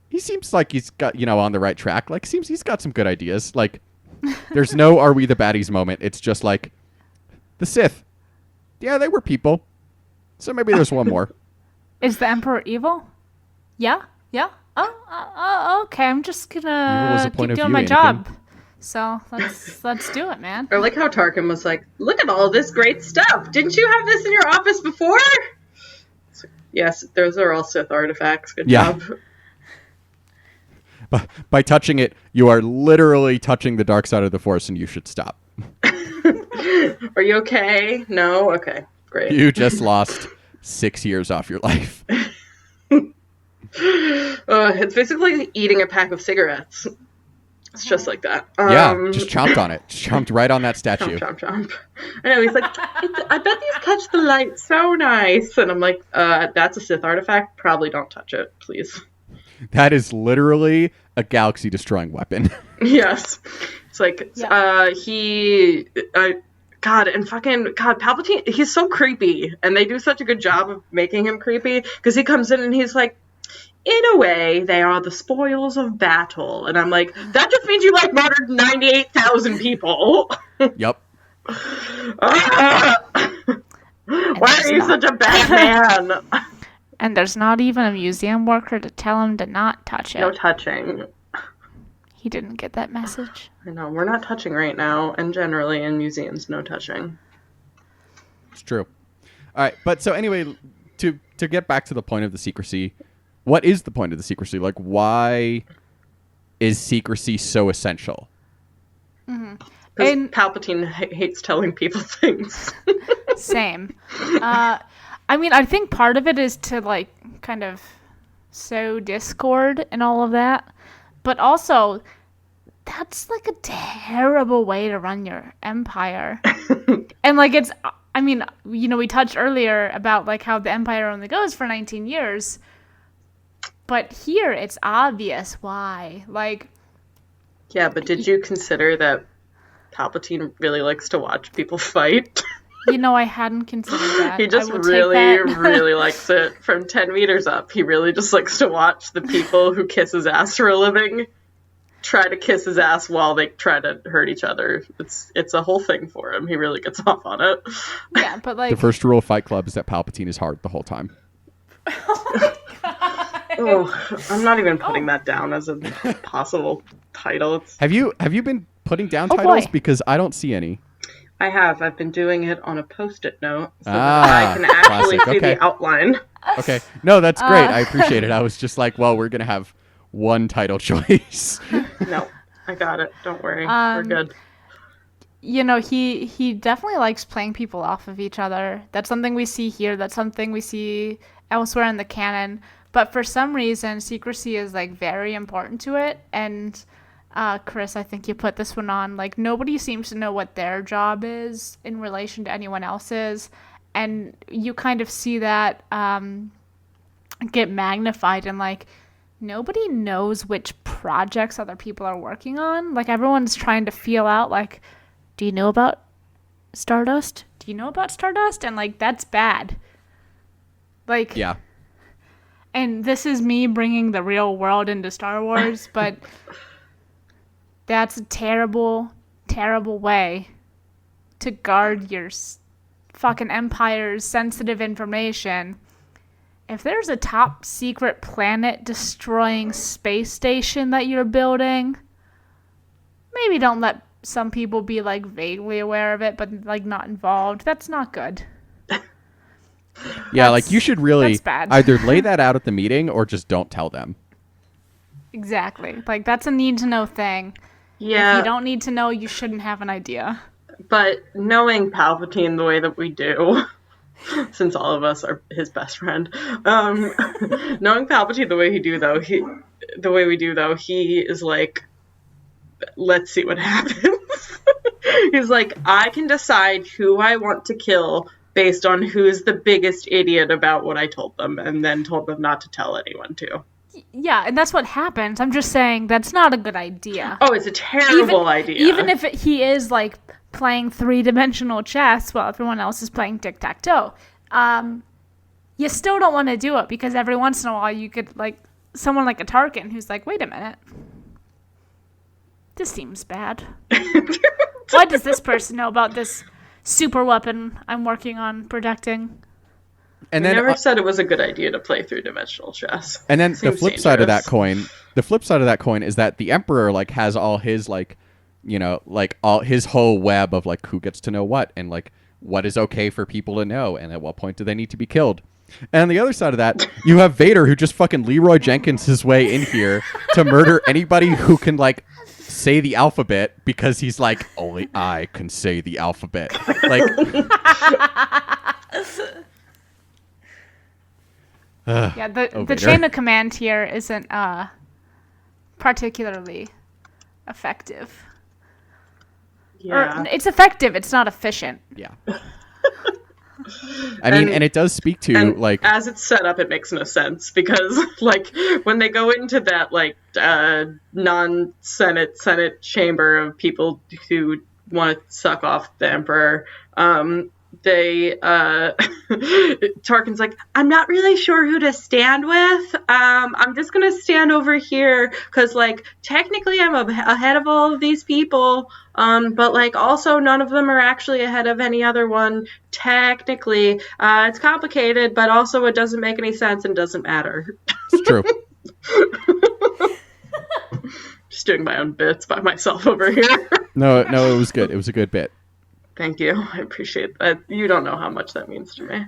he seems like he's got, on the right track. Like, seems he's got some good ideas. Like, there's no are we the baddies moment. It's just like, the Sith. Yeah, they were people. So maybe there's one more. Is the Emperor evil? Yeah. Okay. I'm just Evil is gonna a point keep of doing view, my Anakin. job. So let's do it, man. I like how Tarkin was like, look at all this great stuff. Didn't you have this in your office before? It's like, yes, those are all Sith artifacts. Good Yeah. job. By touching it, you are literally touching the dark side of the Force, and you should stop. Are you okay? No? Okay, great. You just lost 6 years off your life. It's basically eating a pack of cigarettes. It's just like that. Yeah, just chomped on it. Just chomped right on that statue. Chomp. I know, he's like, I bet these catch the light so nice. And I'm like, that's a Sith artifact. Probably don't touch it, please. That is literally a galaxy-destroying weapon. Yes. It's like, Yeah. God, and fucking God, Palpatine, he's so creepy, and they do such a good job of making him creepy because he comes in and he's like, in a way, they are the spoils of battle, and I'm like, that just means you like murdered 98,000 people. Yep. Why are you such a bad man? And there's not even a museum worker to tell him to not touch it. No touching. He didn't get that message. I know, we're not touching right now, and generally in museums, no touching. It's true. All right, but so anyway, to get back to the point of the secrecy, what is the point of the secrecy? Like, why is secrecy so essential? Because Palpatine hates telling people things. Same. I mean, I think part of it is to, like, kind of sow discord and all of that. But also, that's, like, a terrible way to run your empire. And, like, it's, I mean, you know, we touched earlier about, like, how the empire only goes for 19 years. But here, it's obvious why. Like... Yeah, but did you consider that Palpatine really likes to watch people fight? You know, I hadn't considered that. He just really likes it from 10 meters up. He really just likes to watch the people who kiss his ass for a living try to kiss his ass while they try to hurt each other. It's a whole thing for him. He really gets off on it. Yeah, but like... The first rule of Fight Club is that Palpatine is hard the whole time. Oh, I'm not even putting that down as a possible title. Have you been putting down titles? Boy. Because I don't see any. I have. I've been doing it on a Post-it note so that I can actually classic. see Okay. the outline. Okay. No, that's great. I appreciate it. I was just like, well, we're going to have one title choice. No, I got it. Don't worry. We're good. You know, he definitely likes playing people off of each other. That's something we see here. That's something we see elsewhere in the canon. But for some reason, secrecy is, like, very important to it. And, Chris, I think you put this one on. Like, nobody seems to know what their job is in relation to anyone else's. And you kind of see that get magnified in, like, nobody knows which projects other people are working on. Like, everyone's trying to feel out, like, do you know about Stardust? Do you know about Stardust? And, like, that's bad. Like... Yeah. And this is me bringing the real world into Star Wars, but that's a terrible, terrible way to guard your fucking empire's sensitive information. If there's a top secret planet destroying space station that you're building, maybe don't let some people be, like, vaguely aware of it, but, like, not involved. That's not good. Yeah, like, you should really that's bad. either lay that out at the meeting or just don't tell them. Exactly. Like, that's a need-to-know thing. Yeah. If you don't need to know, you shouldn't have an idea. But knowing Palpatine the way that we do, since all of us are his best friend, knowing Palpatine the way we do though, he is like, let's see what happens. He's like, I can decide who I want to kill based on who's the biggest idiot about what I told them, and then told them not to tell anyone to. Yeah, and that's what happens. I'm just saying that's not a good idea. Oh, it's a terrible idea. Even if he is, like, playing three-dimensional chess while everyone else is playing tic-tac-toe, you still don't want to do it, because every once in a while you could, like, someone like a Tarkin who's like, wait a minute. This seems bad. Why does this person know about this super weapon I'm working on protecting? And we then never said it was a good idea to play three-dimensional chess. And then the Seems flip side of that dangerous. coin is that the Emperor, like, has all his, like, you know, like, all his whole web of, like, who gets to know what, and, like, what is okay for people to know, and at what point do they need to be killed. And on the other side of that, you have Vader, who just fucking Leroy Jenkins his way in here to murder anybody who can, like, say the alphabet, because he's like, only I can say the alphabet. Like, Yeah, the Vader. chain of command here isn't particularly effective. Yeah. Or, it's effective, it's not efficient. yeah. I mean, and it does speak to, And like, as it's set up, it makes no sense because, like, when they go into that, like, non-Senate chamber of people who want to suck off the Emperor. Tarkin's like, I'm not really sure who to stand with. I'm just gonna stand over here because, like, technically I'm ahead of all of these people, but, like, also none of them are actually ahead of any other one. Technically, it's complicated, but also it doesn't make any sense and doesn't matter. It's true. Just doing my own bits by myself over here. No, it was good. It was a good bit. Thank you. I appreciate that. You don't know how much that means to me.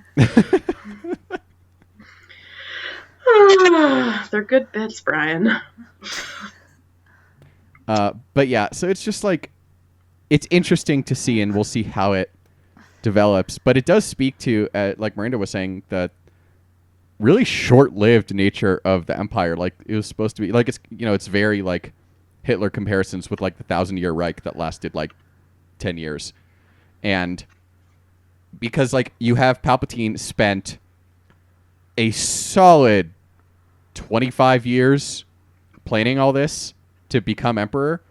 They're good bits, Brian. But yeah, so it's just like, it's interesting to see, and we'll see how it develops. But it does speak to, like Miranda was saying, the really short-lived nature of the Empire. Like, it was supposed to be, like, it's, you know, it's very like Hitler comparisons with like the 1,000-year Reich that lasted like 10 years. And because, like, you have Palpatine spent a solid 25 years planning all this to become Emperor,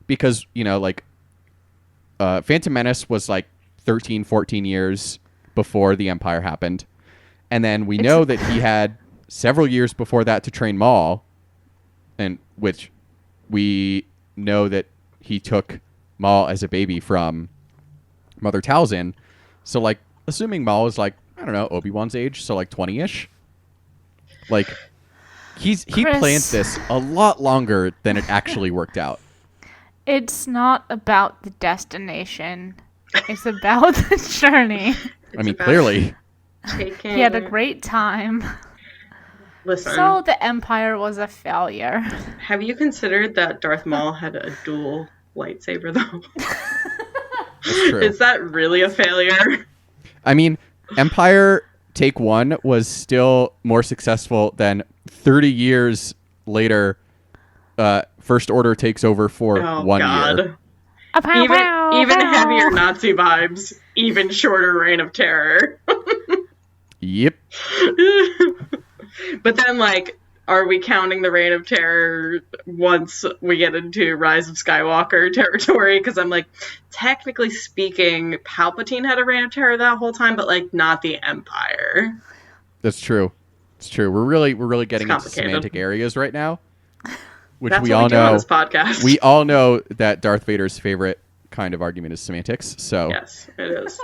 because, you know, like, Phantom Menace was like 13, 14 years before the Empire happened. And then we know that he had several years before that to train Maul, and which we know that he took Maul as a baby from Mother Talzin. So, like, assuming Maul is like, I don't know, Obi-Wan's age, so like 20-ish. Like, he planned this a lot longer than it actually worked out. It's not about the destination. It's about the journey. I mean, clearly. He had a great time. Listen. So the Empire was a failure. Have you considered that Darth Maul had a dual lightsaber, though? That's true. Is that really a failure? I mean, Empire Take One was still more successful than 30 years later. First Order takes over for 1 year. Even heavier Nazi vibes. Even shorter Reign of Terror. Yep. But then, like, are we counting the Reign of Terror once we get into Rise of Skywalker territory? Because I'm like, technically speaking, Palpatine had a Reign of Terror that whole time, but, like, not the Empire. That's true. It's true. We're really getting into semantic areas right now, which That's we what all we do know. on this podcast. We all know that Darth Vader's favorite kind of argument is semantics. So yes, it is.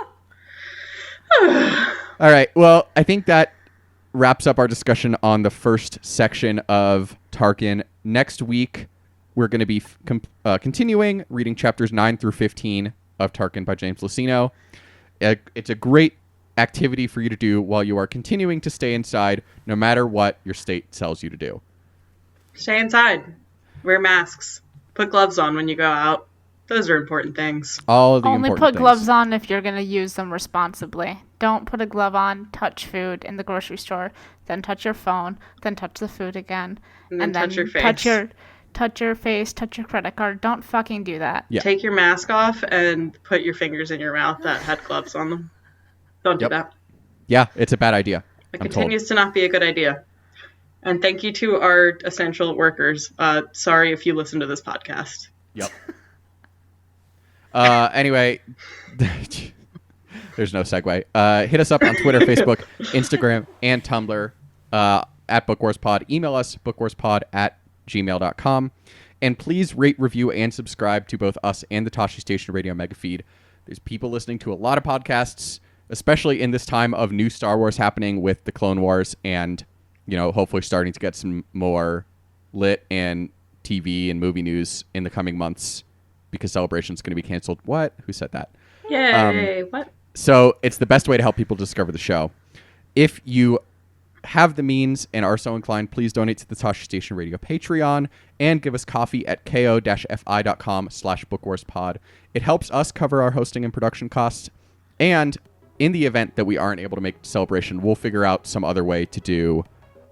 All right. Well, I think that wraps up our discussion on the first section of Tarkin. Next week, we're going to be continuing reading chapters 9 through 15 of Tarkin by James Luceno. It's a great activity for you to do while you are continuing to stay inside, no matter what your state tells you to do. Stay inside. Wear masks. Put gloves on when you go out. Those are important things. All of the Only important put things. gloves on if you're going to use them responsibly. Don't put a glove on, touch food in the grocery store, then touch your phone, then touch the food again, And then touch your face. touch your face, touch your credit card. Don't fucking do that. Yeah. Take your mask off and put your fingers in your mouth that had gloves on them. Don't do that. Yeah, it's a bad idea. It I'm continues to not be a good idea. And thank you to our essential workers. Sorry if you listen to this podcast. Yep. Anyway, there's no segue. Hit us up on Twitter, Facebook, Instagram, and Tumblr at BookWarsPod. Email us, bookwarspod@gmail.com. And please rate, review, and subscribe to both us and the Tashi Station Radio Mega Feed. There's people listening to a lot of podcasts, especially in this time of new Star Wars happening with the Clone Wars, and, you know, hopefully starting to get some more lit and TV and movie news in the coming months, because Celebration's going to be canceled. What? Who said that? Yay! What? So it's the best way to help people discover the show. If you have the means and are so inclined, please donate to the Tashi Station Radio Patreon and give us coffee at ko-fi.com/bookwarspod. It helps us cover our hosting and production costs. And in the event that we aren't able to make Celebration, we'll figure out some other way to do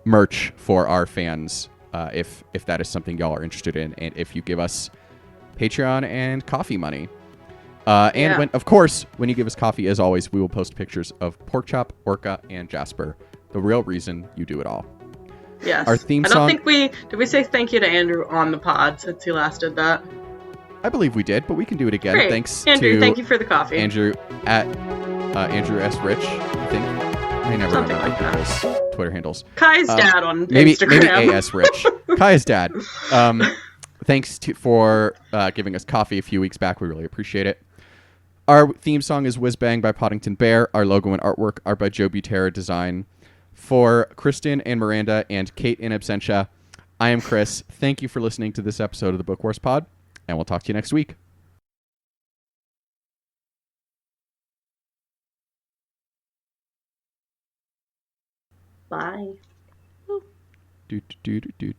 merch for our fans, if that is something y'all are interested in, and if you give us Patreon and coffee money. And when you give us coffee, as always, we will post pictures of Porkchop, Orca, and Jasper. The real reason you do it all. Yes. Our theme I don't song- think did we say thank you to Andrew on the pod since he last did that? I believe we did, but we can do it again. Great. Thanks Andrew, to thank you for the coffee. Andrew at Andrew S. Rich, I think. I never Something remember like that. people's Twitter handles. Kai's dad on Maybe Instagram. AS Rich. Kaya's dad. Thanks for giving us coffee a few weeks back. We really appreciate it. Our theme song is Whiz Bang by Poddington Bear. Our logo and artwork are by Joe Butera Design. For Kristen and Miranda and Kate in absentia, I am Chris. Thank you for listening to this episode of the Book Wars Pod, and we'll talk to you next week. Bye. Do, do, do, do.